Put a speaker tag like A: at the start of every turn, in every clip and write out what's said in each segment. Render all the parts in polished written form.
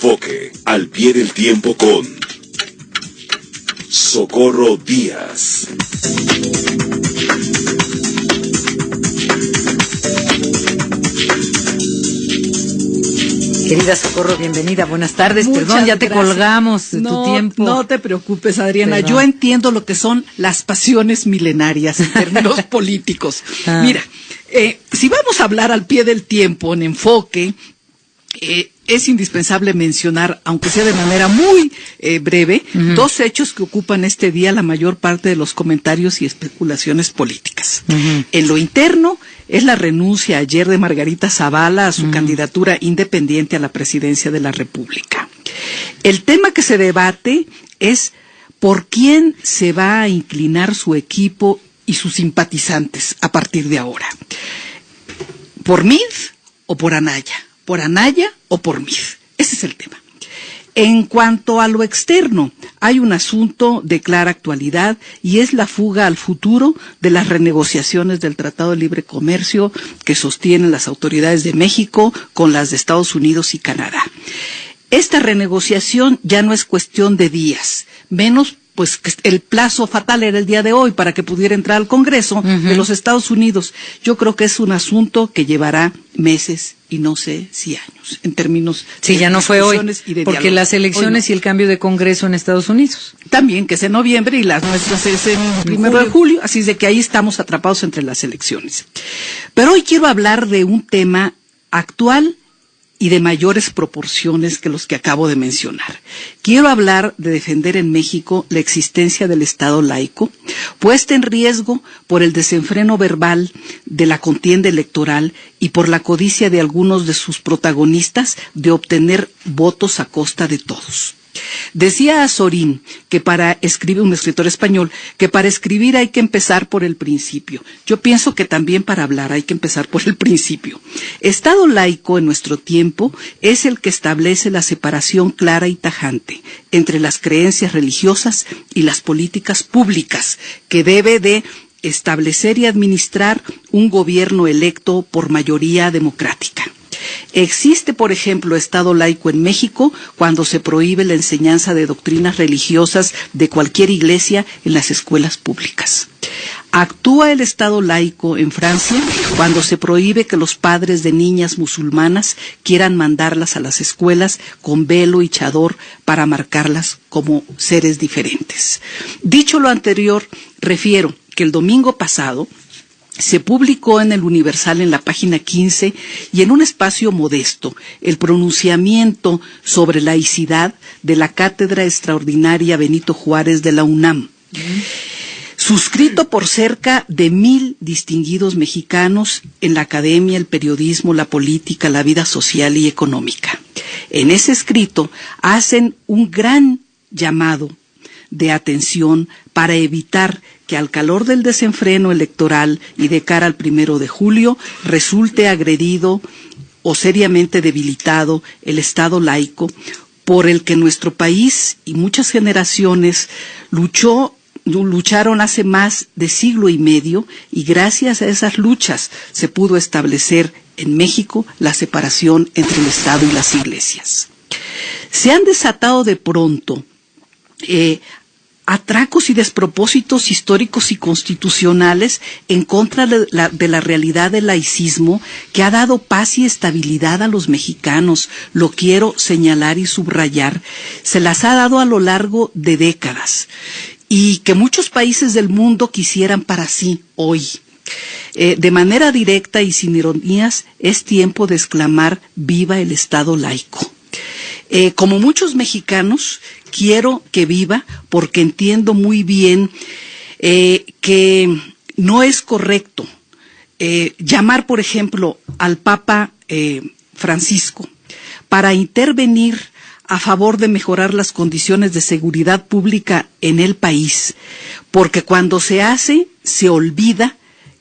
A: Enfoque, al pie del tiempo con Socorro Díaz.
B: Querida Socorro, bienvenida, buenas tardes.
C: Muchas
B: Perdón, ya te
C: gracias.
B: colgamos de tu tiempo.
C: No te preocupes, Adriana.
B: Perdón.
C: Yo entiendo lo que son las pasiones milenarias en términos políticos. Mira, si vamos a hablar al pie del tiempo, en enfoque, es indispensable mencionar, aunque sea de manera muy breve, dos hechos que ocupan este día la mayor parte de los comentarios y especulaciones políticas. En lo interno, es la renuncia ayer de Margarita Zavala a su candidatura independiente a la presidencia de la República. El tema que se debate es por quién se va a inclinar su equipo y sus simpatizantes a partir de ahora. ¿Por Mid o por Anaya? ¿Por Anaya o por Mid? Ese es el tema. En cuanto a lo externo, hay un asunto de clara actualidad y es la fuga al futuro de las renegociaciones del Tratado de Libre Comercio que sostienen las autoridades de México con las de Estados Unidos y Canadá. Esta renegociación ya no es cuestión de días, menos pues el plazo fatal era el día de hoy para que pudiera entrar al Congreso de los Estados Unidos. Yo creo que es un asunto que llevará meses y no sé si años, en términos
B: sí,
C: de
B: ya no fue hoy, porque
C: diálogo.
B: las elecciones y el cambio de Congreso en Estados Unidos.
C: También, que es en noviembre y las nuestras es en 1 de julio, así es de que ahí estamos atrapados entre las elecciones. Pero hoy quiero hablar de un tema actual y de mayores proporciones que los que acabo de mencionar. Quiero hablar de defender en México la existencia del Estado laico, puesta en riesgo por el desenfreno verbal de la contienda electoral y por la codicia de algunos de sus protagonistas de obtener votos a costa de todos. Decía Azorín, que para escribir, un escritor español, que para escribir hay que empezar por el principio. Yo pienso que también para hablar hay que empezar por el principio. Estado laico en nuestro tiempo es el que establece la separación clara y tajante entre las creencias religiosas y las políticas públicas que debe de establecer y administrar un gobierno electo por mayoría democrática. Existe, por ejemplo, Estado laico en México cuando se prohíbe la enseñanza de doctrinas religiosas de cualquier iglesia en las escuelas públicas. Actúa el Estado laico en Francia cuando se prohíbe que los padres de niñas musulmanas quieran mandarlas a las escuelas con velo y chador para marcarlas como seres diferentes. Dicho lo anterior, refiero que el domingo pasado se publicó en el Universal en la página 15 y en un espacio modesto el pronunciamiento sobre laicidad de la Cátedra Extraordinaria Benito Juárez de la UNAM, suscrito por cerca de 1,000 distinguidos mexicanos en la academia, el periodismo, la política, la vida social y económica. En ese escrito hacen un gran llamado de atención para evitar que al calor del desenfreno electoral y de cara al 1 de julio resulte agredido o seriamente debilitado el Estado laico por el que nuestro país y muchas generaciones lucharon hace más de siglo y medio y gracias a esas luchas se pudo establecer en México la separación entre el Estado y las iglesias. Se han desatado de pronto atracos y despropósitos históricos y constitucionales en contra de la realidad del laicismo que ha dado paz y estabilidad a los mexicanos. Lo quiero señalar y subrayar. Se las ha dado a lo largo de décadas y que muchos países del mundo quisieran para sí hoy. De manera directa y sin ironías, es tiempo de exclamar viva el Estado laico. Como muchos mexicanos, quiero que viva porque entiendo muy bien que no es correcto llamar, por ejemplo, al Papa Francisco para intervenir a favor de mejorar las condiciones de seguridad pública en el país, porque cuando se hace, se olvida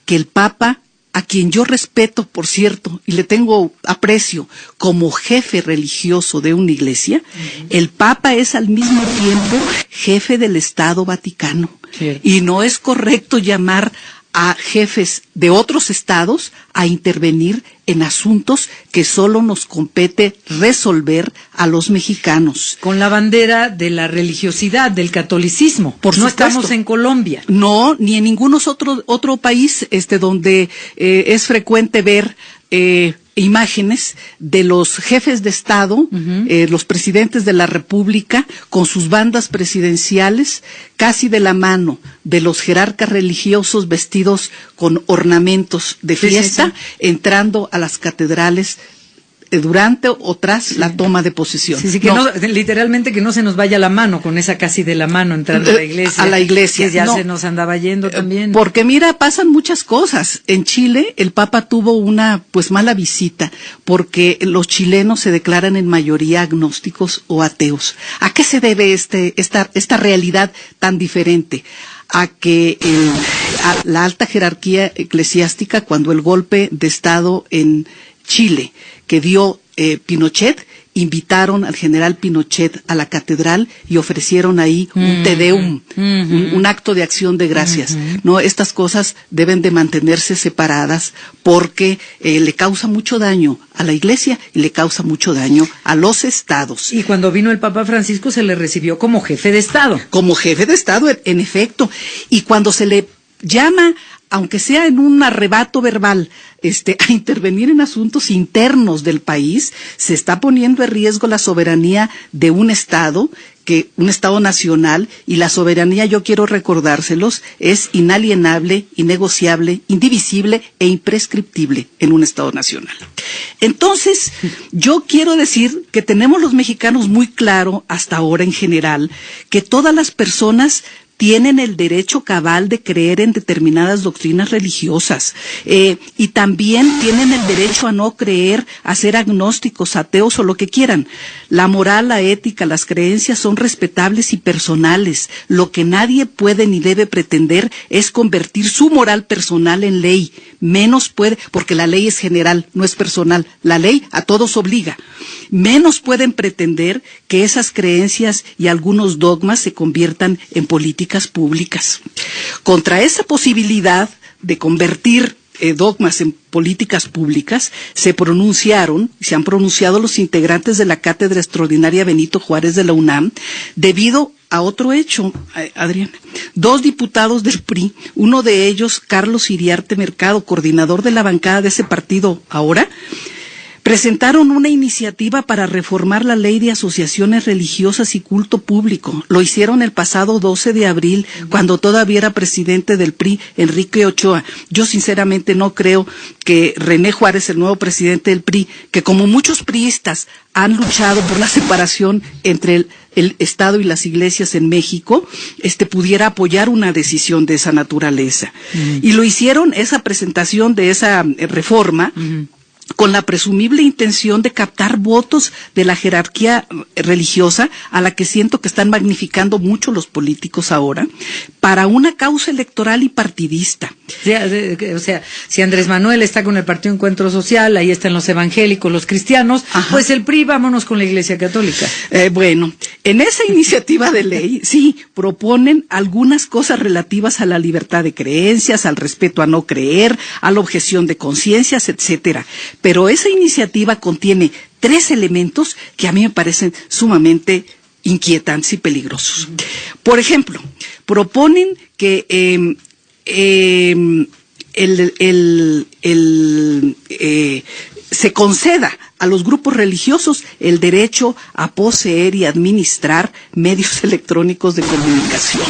C: que el Papa, a quien yo respeto, por cierto, y le tengo aprecio como jefe religioso de una iglesia, el Papa es al mismo tiempo jefe del Estado Vaticano. Y no es correcto llamar a jefes de otros estados a intervenir en asuntos que solo nos compete resolver a los mexicanos.
B: Con la bandera de la religiosidad, del catolicismo.
C: Por
B: no
C: supuesto.
B: estamos en Colombia.
C: No, ni en ningún otro país donde es frecuente ver imágenes de los jefes de Estado, los presidentes de la República, con sus bandas presidenciales, casi de la mano de los jerarcas religiosos vestidos con ornamentos de fiesta, entrando a las catedrales durante o tras la toma de posesión.
B: Sí, que literalmente que no se nos vaya la mano con esa casi de la mano entrando a la iglesia.
C: A la iglesia.
B: Que ya se nos andaba yendo también.
C: Porque mira, pasan muchas cosas. En Chile el Papa tuvo una mala visita porque los chilenos se declaran en mayoría agnósticos o ateos. ¿A qué se debe esta realidad tan diferente? A que a la alta jerarquía eclesiástica, cuando el golpe de Estado en Chile que dio Pinochet, invitaron al general Pinochet a la catedral y ofrecieron ahí un Te Deum, un acto de acción de gracias. No, estas cosas deben de mantenerse separadas porque le causa mucho daño a la iglesia y le causa mucho daño a los estados.
B: Y cuando vino el Papa Francisco se le recibió como jefe de Estado.
C: Como jefe de Estado, en efecto. Y cuando se le llama, aunque sea en un arrebato verbal, a intervenir en asuntos internos del país, se está poniendo en riesgo la soberanía de un Estado nacional, y la soberanía, yo quiero recordárselos, es inalienable, innegociable, indivisible e imprescriptible en un Estado nacional. Entonces, yo quiero decir que tenemos los mexicanos muy claro, hasta ahora en general, que todas las personas tienen el derecho cabal de creer en determinadas doctrinas religiosas, y también tienen el derecho a no creer, a ser agnósticos, ateos o lo que quieran. La moral, la ética, las creencias son respetables y personales. Lo que nadie puede ni debe pretender es convertir su moral personal en ley. Menos puede, porque la ley es general, no es personal. La ley a todos obliga. Menos pueden pretender que esas creencias y algunos dogmas se conviertan en políticas públicas. Contra esa posibilidad de convertir dogmas en políticas públicas, se han pronunciado los integrantes de la Cátedra Extraordinaria Benito Juárez de la UNAM, debido a otro hecho, Adriana. 2 diputados del PRI, uno de ellos, Carlos Iriarte Mercado, coordinador de la bancada de ese partido ahora, presentaron una iniciativa para reformar la ley de asociaciones religiosas y culto público. Lo hicieron el pasado 12 de abril, cuando todavía era presidente del PRI, Enrique Ochoa. Yo sinceramente no creo que René Juárez, el nuevo presidente del PRI, que como muchos priistas han luchado por la separación entre el Estado y las iglesias en México, pudiera apoyar una decisión de esa naturaleza. Y lo hicieron, esa presentación de esa reforma, con la presumible intención de captar votos de la jerarquía religiosa, a la que siento que están magnificando mucho los políticos ahora, para una causa electoral y partidista.
B: O sea, si Andrés Manuel está con el Partido Encuentro Social, ahí están los evangélicos, los cristianos, pues el PRI, vámonos con la Iglesia Católica.
C: Bueno, en esa iniciativa de ley, sí, proponen algunas cosas relativas a la libertad de creencias, al respeto a no creer, a la objeción de conciencias, etcétera. Pero esa iniciativa contiene 3 elementos que a mí me parecen sumamente inquietantes y peligrosos. Por ejemplo, proponen que se conceda a los grupos religiosos el derecho a poseer y administrar medios electrónicos de comunicación.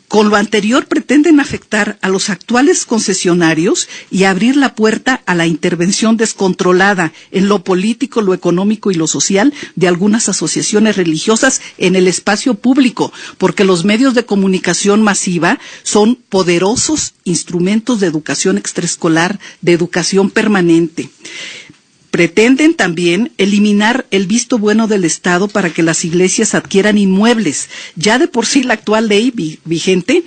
C: Con lo anterior pretenden afectar a los actuales concesionarios y abrir la puerta a la intervención descontrolada en lo político, lo económico y lo social de algunas asociaciones religiosas en el espacio público, porque los medios de comunicación masiva son poderosos instrumentos de educación extraescolar, de educación permanente. Pretenden también eliminar el visto bueno del Estado para que las iglesias adquieran inmuebles. Ya de por sí la actual ley vigente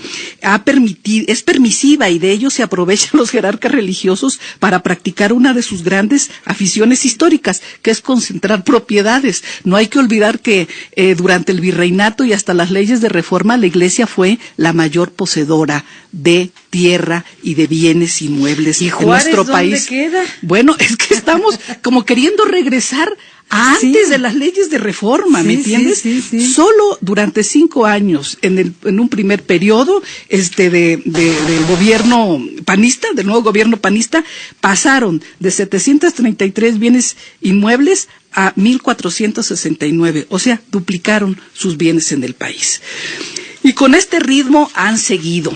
C: es permisiva, y de ello se aprovechan los jerarcas religiosos para practicar una de sus grandes aficiones históricas, que es concentrar propiedades. No hay que olvidar que durante el virreinato y hasta las leyes de reforma, la iglesia fue la mayor poseedora de tierra y de bienes inmuebles
B: ¿Y
C: en
B: Juárez
C: nuestro
B: dónde
C: país.
B: queda?
C: Bueno, es que estamos como queriendo regresar a antes de las leyes de reforma, ¿me entiendes?
B: Sí.
C: Solo durante 5 años, en un primer periodo del gobierno panista, del nuevo gobierno panista, pasaron de 733 bienes inmuebles a 1,469, o sea, duplicaron sus bienes en el país. Y con este ritmo han seguido.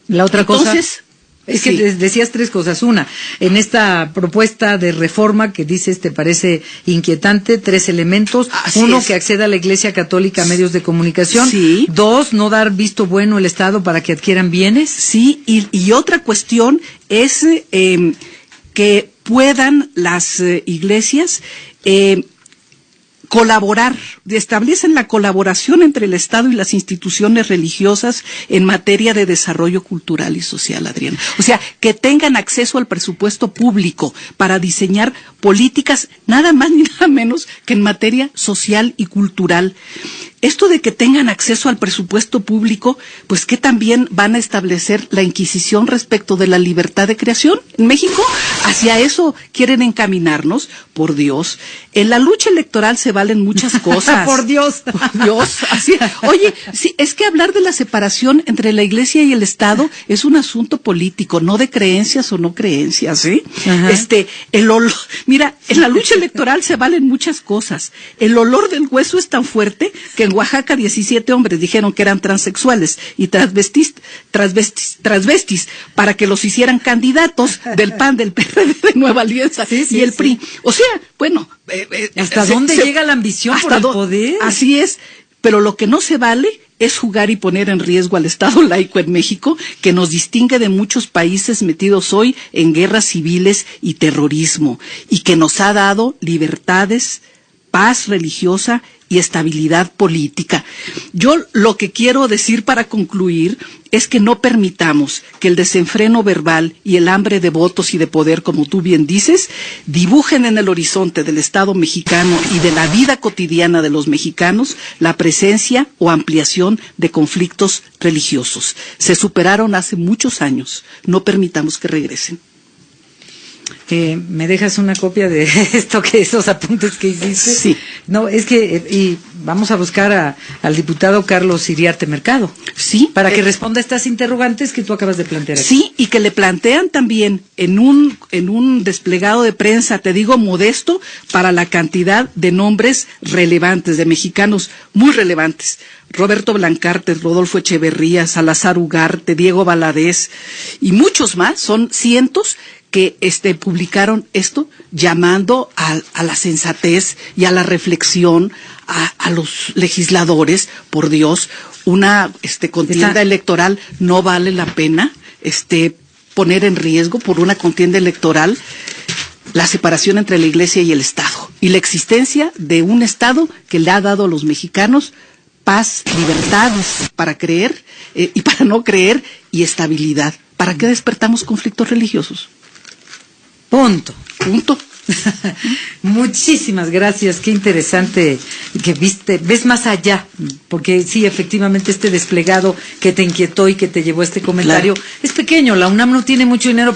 B: La otra cosa.
C: Entonces,
B: es que decías 3 cosas. Una, en esta propuesta de reforma que dices te parece inquietante, 3 elementos.
C: Así
B: 1,
C: es.
B: que acceda a la Iglesia Católica a medios de comunicación.
C: Sí.
B: 2, no dar visto bueno el Estado para que adquieran bienes.
C: Sí, y otra cuestión es que puedan las iglesias colaborar, establecen la colaboración entre el Estado y las instituciones religiosas en materia de desarrollo cultural y social, Adriana. O sea, que tengan acceso al presupuesto público para diseñar políticas nada más ni nada menos que en materia social y cultural. Esto de que tengan acceso al presupuesto público, pues que también van a establecer la Inquisición respecto de la libertad de creación en México. Hacia eso quieren encaminarnos, por Dios. En la lucha electoral se valen muchas cosas.
B: Por Dios.
C: Por Dios. Así. Oye, sí, es que hablar de la separación entre la Iglesia y el Estado es un asunto político, no de creencias o no creencias, ¿sí?
B: Ajá.
C: Mira, en la lucha electoral se valen muchas cosas. El olor del hueso es tan fuerte que en Oaxaca 17 hombres dijeron que eran transexuales y transvestis para que los hicieran candidatos del PAN, del PRD, de Nueva Alianza y el PRI. O sea, bueno,
B: ¿hasta dónde llega la ambición por el poder?
C: Así es, pero lo que no se vale es jugar y poner en riesgo al Estado laico en México, que nos distingue de muchos países metidos hoy en guerras civiles y terrorismo, y que nos ha dado libertades, paz religiosa y estabilidad política. Yo lo que quiero decir para concluir es que no permitamos que el desenfreno verbal y el hambre de votos y de poder, como tú bien dices, dibujen en el horizonte del Estado mexicano y de la vida cotidiana de los mexicanos la presencia o ampliación de conflictos religiosos. Se superaron hace muchos años. No permitamos que regresen.
B: ¿Me dejas una copia de esos apuntes que hiciste?
C: Sí.
B: No, es que, y vamos a buscar al diputado Carlos Iriarte Mercado.
C: Sí.
B: Para que responda a estas interrogantes que tú acabas de plantear aquí.
C: Sí, y que le plantean también en un desplegado de prensa, te digo, modesto, para la cantidad de nombres relevantes, de mexicanos muy relevantes. Roberto Blancarte, Rodolfo Echeverría, Salazar Ugarte, Diego Valadez y muchos más, son cientos que publicaron esto llamando a la sensatez y a la reflexión a los legisladores. Por Dios, una contienda electoral no vale la pena poner en riesgo por una contienda electoral la separación entre la Iglesia y el Estado y la existencia de un Estado que le ha dado a los mexicanos paz, libertad para creer y para no creer y estabilidad. ¿Para qué despertamos conflictos religiosos?
B: Punto. Muchísimas gracias, qué interesante que ves más allá, porque sí, efectivamente este desplegado que te inquietó y que te llevó a este comentario es pequeño. La UNAM no tiene mucho dinero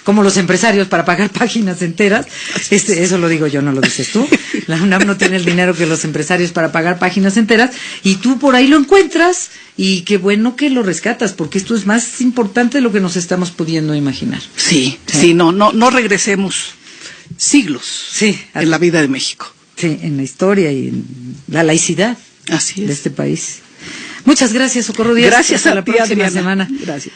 B: como los empresarios, para pagar páginas enteras. Eso lo digo yo, no lo dices tú. La UNAM no tiene el dinero que los empresarios para pagar páginas enteras, y tú por ahí lo encuentras, y qué bueno que lo rescatas, porque esto es más importante de lo que nos estamos pudiendo imaginar.
C: Sí, no regresemos siglos en la vida de México.
B: Sí, en la historia y en la laicidad de este país. Muchas gracias, Socorro Díaz.
C: Gracias
B: hasta
C: a
B: la
C: ti,
B: próxima
C: Adriana.
B: semana.
C: Gracias.